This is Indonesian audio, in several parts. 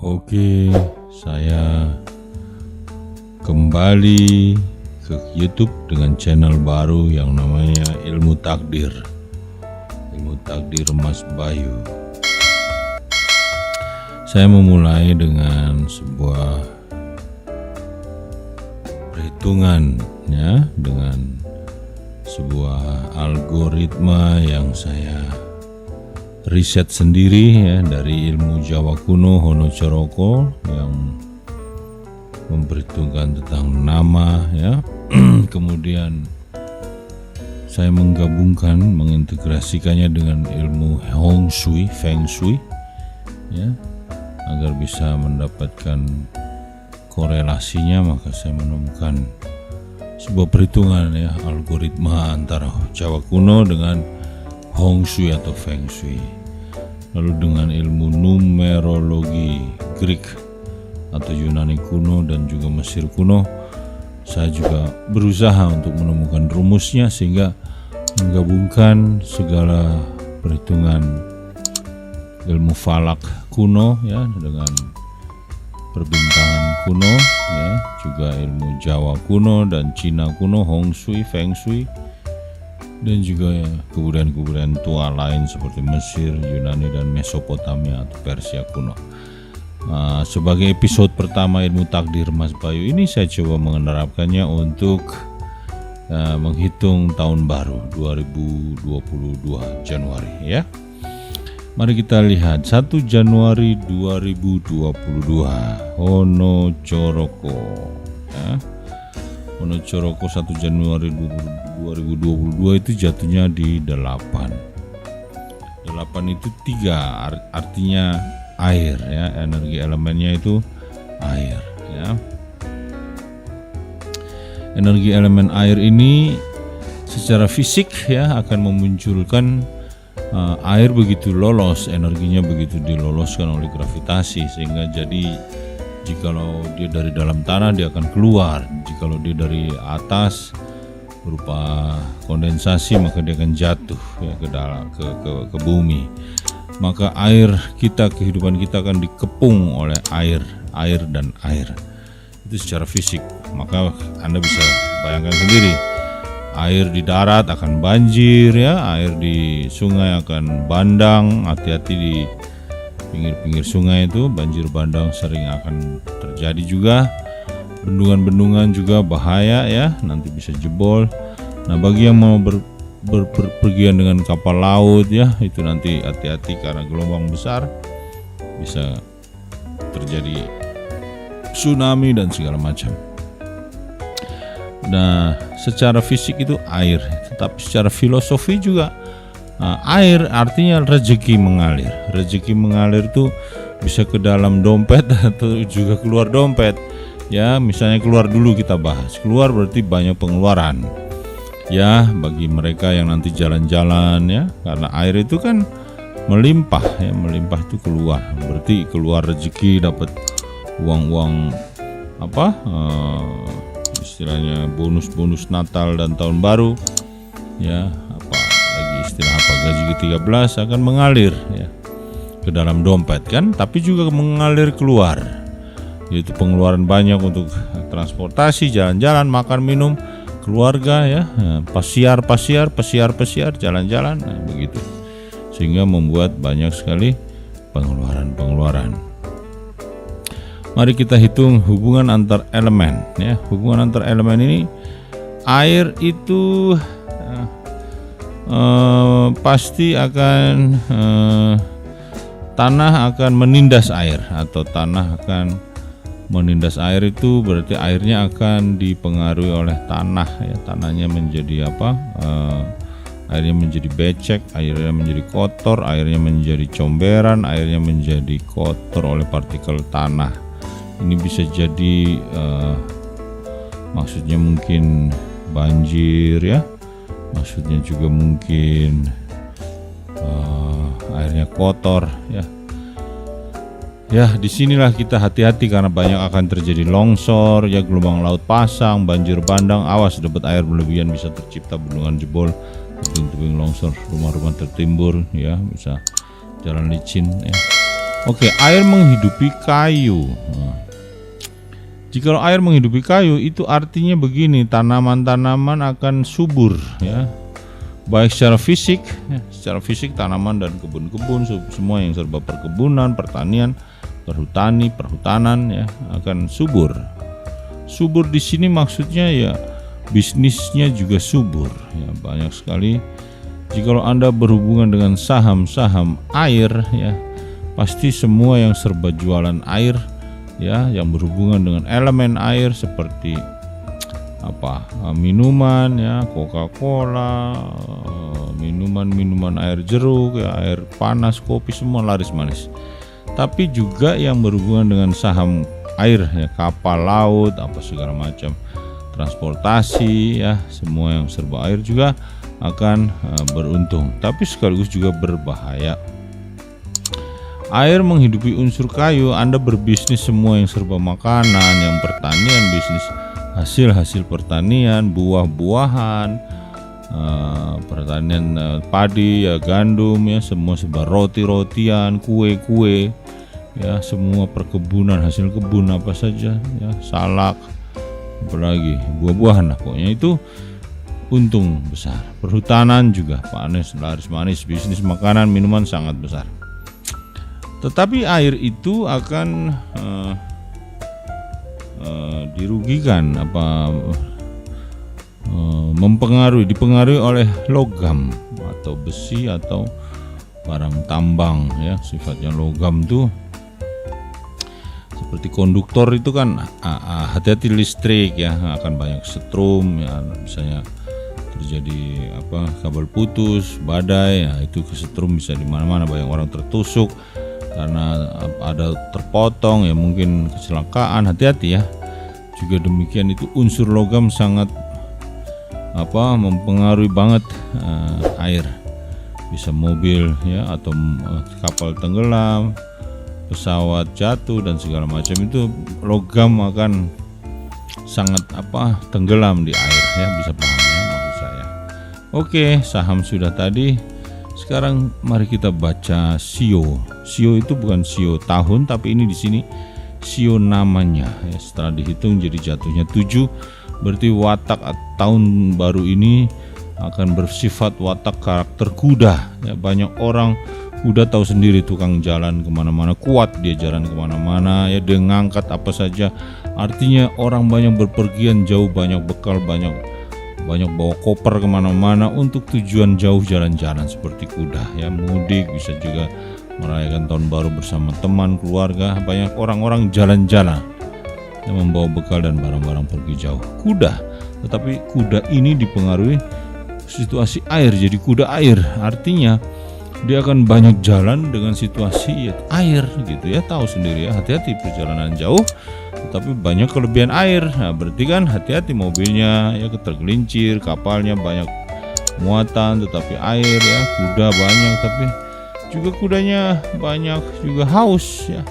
Oke, saya kembali ke YouTube dengan channel baru yang namanya Ilmu Takdir Mas Bayu. Saya memulai dengan sebuah perhitungan ya, dengan sebuah algoritma yang saya riset sendiri ya dari ilmu Jawa kuno Hono Coroko yang memperhitungkan tentang nama ya. Kemudian saya menggabungkan, mengintegrasikannya dengan ilmu Feng Shui ya, agar bisa mendapatkan korelasinya. Maka saya menemukan sebuah perhitungan ya, algoritma antara Jawa kuno dengan Hong Shui atau Feng Shui. Lalu dengan ilmu numerologi Greek atau Yunani kuno dan juga Mesir kuno, saya juga berusaha untuk menemukan rumusnya sehingga menggabungkan segala perhitungan ilmu falak kuno ya dengan perbintangan kuno ya, juga ilmu Jawa kuno dan Cina kuno, Hong Shui, Feng Shui, dan juga ya, kebudayaan-kebudayaan tua lain seperti Mesir, Yunani, dan Mesopotamia atau Persia kuno. Sebagai episode pertama Ilmu Takdir Mas Bayu ini, saya coba menerapkannya untuk menghitung tahun baru 2022 Januari ya. Mari kita lihat 1 Januari 2022 Hono Coroko ya. Hono Coroko 1 Januari 2022 itu jatuhnya di 8. 8 itu 3, artinya air ya, energi elemennya itu air ya. Energi elemen air ini secara fisik ya akan memunculkan air begitu lolos, energinya begitu diloloskan oleh gravitasi, sehingga jadi jikalau dia dari dalam tanah dia akan keluar, jikalau dia dari atas berupa kondensasi maka dia akan jatuh ya ke dalam ke bumi. Maka air kita, kehidupan kita akan dikepung oleh air dan air. Itu secara fisik. Maka Anda bisa bayangkan sendiri, air di darat akan banjir ya, air di sungai akan bandang. Hati-hati di pinggir-pinggir sungai itu, banjir bandang sering akan terjadi juga. Bendungan-bendungan juga bahaya ya, nanti bisa jebol. Nah, bagi yang mau berpergian dengan kapal laut ya, itu nanti hati-hati karena gelombang besar bisa terjadi tsunami dan segala macam. Nah, secara fisik itu air, tetapi secara filosofi juga air artinya rezeki mengalir. Rezeki mengalir itu bisa ke dalam dompet atau juga keluar dompet. Ya, misalnya keluar dulu kita bahas. Keluar berarti banyak pengeluaran. Ya, bagi mereka yang nanti jalan-jalan ya, karena air itu kan melimpah ya, melimpah itu keluar. Berarti keluar rezeki, dapat uang-uang apa? Istilahnya bonus-bonus Natal dan Tahun Baru. Ya, apa lagi istilah apa? Gaji ke-13 akan mengalir ya ke dalam dompet kan, tapi juga mengalir keluar. Yaitu pengeluaran banyak untuk transportasi, jalan-jalan, makan minum, keluarga ya, pesiar, jalan-jalan, nah, begitu. Sehingga membuat banyak sekali pengeluaran. Mari kita hitung hubungan antar elemen ya. Hubungan antar elemen ini, air itu pasti akan tanah akan menindas air, atau tanah akan menindas air. Itu berarti airnya akan dipengaruhi oleh tanah ya. Tanahnya menjadi apa? Airnya menjadi becek, airnya menjadi kotor, airnya menjadi comberan, airnya menjadi kotor oleh partikel tanah. Ini bisa jadi maksudnya mungkin banjir ya, maksudnya juga mungkin airnya kotor ya. Ya, disinilah kita hati-hati karena banyak akan terjadi longsor ya, gelombang laut pasang, banjir bandang. Awas, dapat air berlebihan bisa tercipta bendungan jebol, tebing-tebing longsor, rumah-rumah tertimbun ya, bisa jalan licin ya. Oke, air menghidupi kayu. Jika air menghidupi kayu, itu artinya begini, tanaman-tanaman akan subur, ya, baik secara fisik, tanaman dan kebun-kebun, semua yang serba perkebunan, pertanian, perhutanan, ya, akan subur. Subur di sini maksudnya ya bisnisnya juga subur, ya, banyak sekali. Jika Anda berhubungan dengan saham-saham air, ya, pasti semua yang serba jualan air, ya, yang berhubungan dengan elemen air seperti minuman, ya, Coca-Cola, minuman air jeruk, ya, air panas, kopi, semua laris manis. Tapi juga yang berhubungan dengan saham air, ya, kapal laut, segala macam transportasi, ya, semua yang serba air juga akan beruntung, tapi sekaligus juga berbahaya. Air menghidupi unsur kayu. Anda berbisnis semua yang serba makanan, yang pertanian, bisnis hasil pertanian, buah-buahan, pertanian padi, ya, gandum, ya, semua serba roti-rotian, kue-kue, ya, semua perkebunan, hasil kebun apa saja, ya, salak, apalagi buah-buahan, pokoknya itu untung besar. Perhutanan juga panes, laris manis, bisnis makanan, minuman sangat besar. Tetapi air itu akan dirugikan, dipengaruhi oleh logam atau besi atau barang tambang, ya, sifatnya logam tuh seperti konduktor itu kan, hati-hati listrik, ya, akan banyak setrum, ya, misalnya terjadi kabel putus, badai, ya, itu kesetrum bisa di mana-mana, banyak orang tertusuk karena ada terpotong, ya, mungkin kecelakaan, hati-hati, ya. Juga demikian, itu unsur logam sangat mempengaruhi banget air. Bisa mobil, ya, atau kapal tenggelam, pesawat jatuh dan segala macam, itu logam akan sangat tenggelam di air, ya, bisa paham, ya, maksud saya. Oke, saham sudah tadi. Sekarang mari kita baca sio. Sio itu bukan sio tahun, tapi ini di sini sio namanya, ya. Setelah dihitung jadi jatuhnya 7, berarti watak tahun baru ini akan bersifat watak karakter kuda, ya. Banyak orang kuda tahu sendiri, tukang jalan kemana-mana, kuat dia jalan kemana-mana, ya, dia ngangkat apa saja. Artinya orang banyak berpergian jauh, banyak bekal, banyak bawa koper kemana-mana untuk tujuan jauh, jalan-jalan seperti kuda, ya, mudik, bisa juga merayakan tahun baru bersama teman, keluarga. Banyak orang-orang jalan-jalan yang membawa bekal dan barang-barang pergi jauh, kuda. Tetapi kuda ini dipengaruhi situasi air, jadi kuda air, artinya dia akan banyak jalan dengan situasi air, gitu, ya, tahu sendiri, ya, hati-hati perjalanan jauh tapi banyak kelebihan air. Nah, berarti kan hati-hati mobilnya, ya, tergelincir, kapalnya banyak muatan tetapi air, ya, kuda banyak tapi juga kudanya banyak juga haus, ya,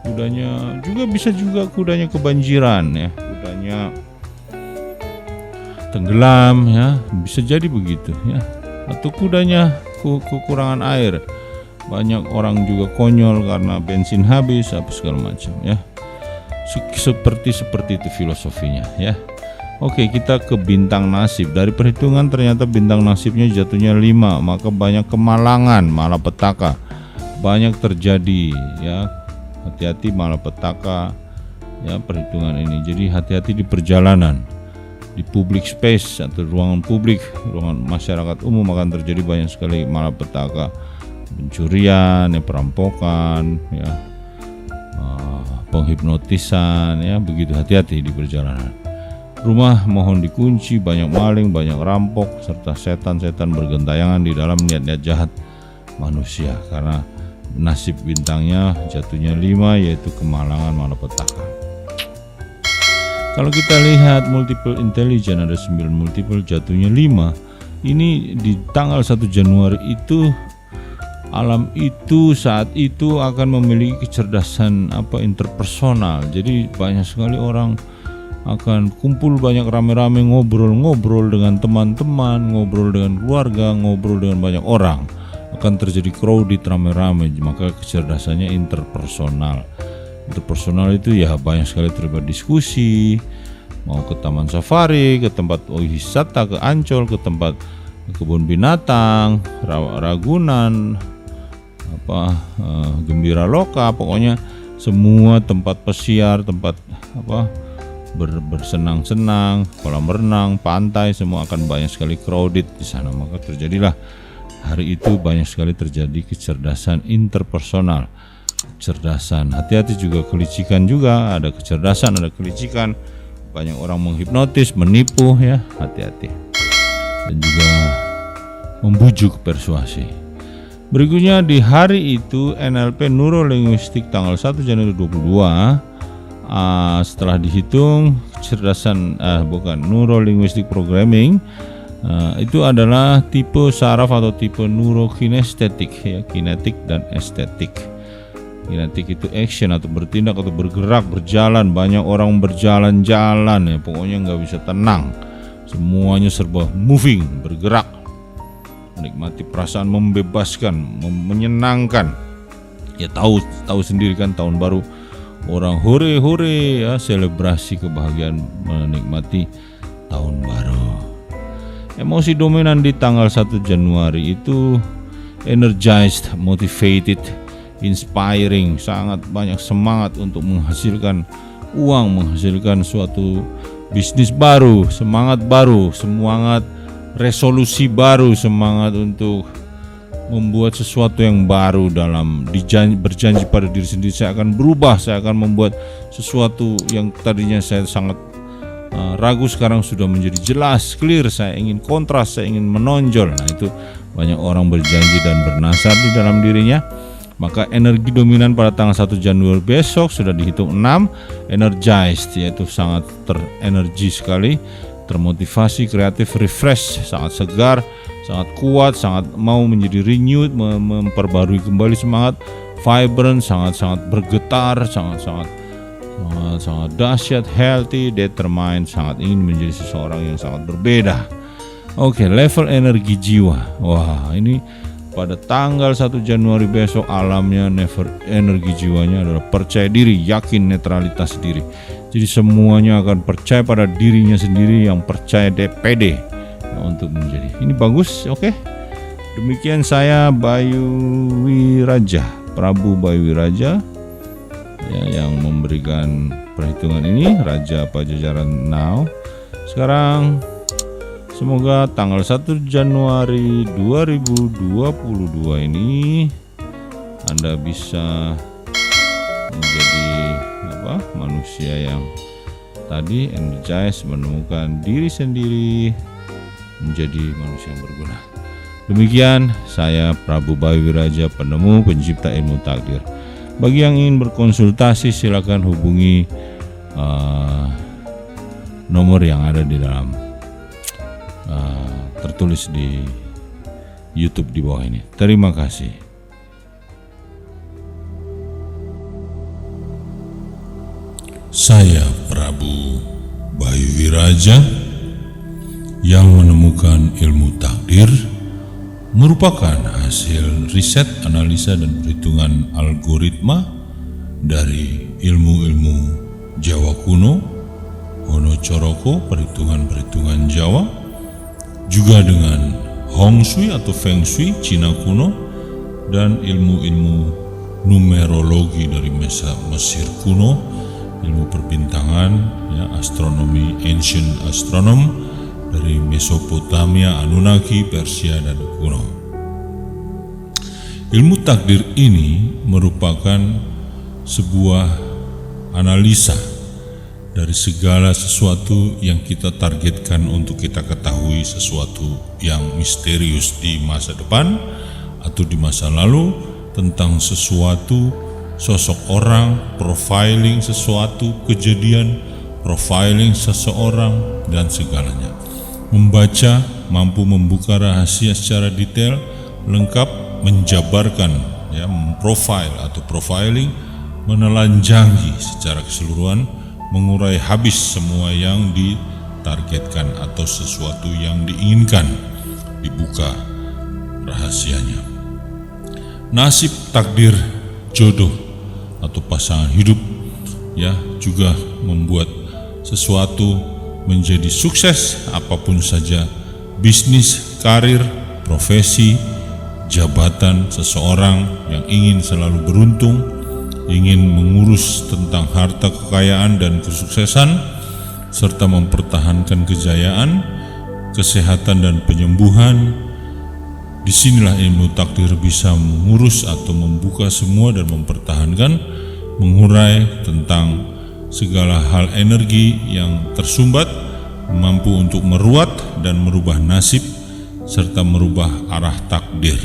kudanya juga bisa juga kudanya kebanjiran, ya, kudanya tenggelam, ya, bisa jadi begitu, ya, atau kudanya kekurangan air. Banyak orang juga konyol karena bensin habis, segala macam, ya. Seperti itu filosofinya, ya. Oke, kita ke bintang nasib. Dari perhitungan ternyata bintang nasibnya jatuhnya 5, maka banyak kemalangan, malapetaka banyak terjadi, ya. Hati-hati malapetaka, ya, perhitungan ini. Jadi hati-hati di perjalanan, di public space atau ruangan publik, ruangan masyarakat umum akan terjadi banyak sekali malapetaka, pencurian, ya, perampokan, ya, penghipnotisan, ya, begitu. Hati-hati di perjalanan. Rumah mohon dikunci, banyak maling, banyak rampok, serta setan-setan bergentayangan di dalam niat-niat jahat manusia. Karena nasib bintangnya jatuhnya 5, yaitu kemalangan, malapetaka. Kalau kita lihat multiple intelligence, ada 9 multiple, jatuhnya 5. Ini di tanggal 1 Januari itu, alam itu saat itu akan memiliki kecerdasan interpersonal. Jadi banyak sekali orang akan kumpul, banyak rame-rame, ngobrol dengan teman-teman, ngobrol dengan keluarga, ngobrol dengan banyak orang. akan terjadi crowded, rame-rame, maka kecerdasannya interpersonal. Interpersonal itu ya banyak sekali terlibat diskusi, mau ke taman safari, ke tempat wisata, ke Ancol, ke tempat kebun binatang, Ragunan, Gembira Loka, pokoknya semua tempat pesiar, tempat bersenang-senang, kolam renang, pantai, semua akan banyak sekali crowded di sana. Maka terjadilah hari itu banyak sekali terjadi kecerdasan interpersonal. Kecerdasan, hati-hati juga kelicikan juga, ada kecerdasan, ada kelicikan. Banyak orang menghipnotis, menipu ya, hati-hati. Dan juga membujuk, persuasi. Berikutnya di hari itu NLP Neurolinguistik tanggal 1 Januari 2022, setelah dihitung kecerdasan Neurolinguistic Programming, itu adalah tipe saraf atau tipe neurokinestetik ya, kinetik dan estetik. Kinetik itu action atau bertindak atau bergerak, berjalan. Banyak orang berjalan-jalan ya, pokoknya nggak bisa tenang. Semuanya serba moving, bergerak. Menikmati perasaan membebaskan, menyenangkan. Ya tahu sendiri kan tahun baru, orang hore-hore ya, selebrasi kebahagiaan, menikmati tahun baru. Emosi dominan di tanggal 1 Januari itu energized, motivated, inspiring, sangat banyak semangat untuk menghasilkan uang, menghasilkan suatu bisnis baru, semangat resolusi baru, semangat untuk membuat sesuatu yang baru, dalam berjanji pada diri sendiri, saya akan berubah, saya akan membuat sesuatu yang tadinya saya sangat ragu sekarang sudah menjadi jelas, clear, saya ingin kontras, saya ingin menonjol. Nah itu banyak orang berjanji dan bernasar di dalam dirinya. Maka energi dominan pada tanggal 1 Januari besok sudah dihitung 6, energized, yaitu sangat terenergi sekali, termotivasi, kreatif, refresh, sangat segar, sangat kuat, sangat mau menjadi renewed, memperbarui kembali semangat, vibrant, sangat bergetar, sangat dahsyat, healthy, determined, sangat ingin menjadi seseorang yang sangat berbeda. Oke, level energi jiwa. Wah, ini pada tanggal 1 Januari besok alamnya energi jiwanya adalah percaya diri, yakin, netralitas diri. Jadi semuanya akan percaya pada dirinya sendiri, yang percaya pede untuk menjadi. Ini bagus, oke. Demikian saya Bayu Wiraja, Prabu Bayu Wiraja ya, yang memberikan perhitungan ini, Raja Pajajaran Now. Sekarang semoga tanggal 1 Januari 2022 ini Anda bisa menjadi manusia yang tadi energize, menemukan diri sendiri, menjadi manusia yang berguna. Demikian saya Prabu Bayu Wiraja, penemu pencipta ilmu takdir. Bagi yang ingin berkonsultasi silakan hubungi nomor yang ada di dalam tertulis di YouTube di bawah ini. Terima kasih. Saya Prabu Bayu Wiraja yang menemukan ilmu takdir merupakan hasil riset, analisa, dan perhitungan algoritma dari ilmu-ilmu Jawa kuno, Hono Choroko, perhitungan-perhitungan Jawa, juga dengan Hong Shui atau Feng Shui Cina kuno, dan ilmu-ilmu numerologi dari Mesir kuno, ilmu perbintangan ya, astronomi, ancient astronom dari Mesopotamia, Anunnaki, Persia, dan kuno. Ilmu takdir ini merupakan sebuah analisa dari segala sesuatu yang kita targetkan untuk kita ketahui, sesuatu yang misterius di masa depan atau di masa lalu, tentang sesuatu, sosok orang, profiling sesuatu, kejadian, profiling seseorang, dan segalanya. Membaca mampu membuka rahasia secara detail, lengkap, menjabarkan, ya, memprofil atau profiling, menelanjangi secara keseluruhan, mengurai habis semua yang ditargetkan atau sesuatu yang diinginkan, dibuka rahasianya. nasib, takdir, jodoh atau pasangan hidup, ya, juga membuat sesuatu menjadi sukses apapun saja, bisnis, karir, profesi, jabatan seseorang yang ingin selalu beruntung, ingin mengurus tentang harta kekayaan dan kesuksesan, serta mempertahankan kejayaan, kesehatan dan penyembuhan. Disinilah ilmu takdir bisa mengurus atau membuka semua dan mempertahankan, mengurai tentang segala hal energi yang tersumbat, mampu untuk meruat dan merubah nasib serta merubah arah takdir.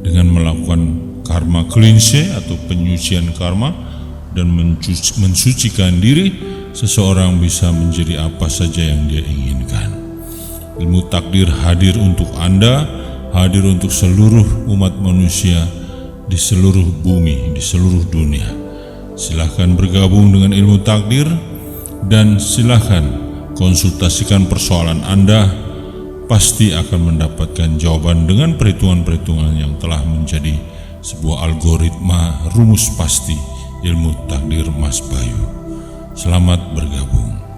Dengan melakukan karma cleanse atau penyucian karma dan mensucikan diri, seseorang bisa menjadi apa saja yang dia inginkan. Ilmu takdir hadir untuk Anda, hadir untuk seluruh umat manusia di seluruh bumi, di seluruh dunia. Silahkan bergabung dengan ilmu takdir dan silahkan konsultasikan persoalan Anda. Pasti akan mendapatkan jawaban dengan perhitungan-perhitungan yang telah menjadi sebuah algoritma rumus pasti ilmu takdir Mas Bayu. Selamat bergabung.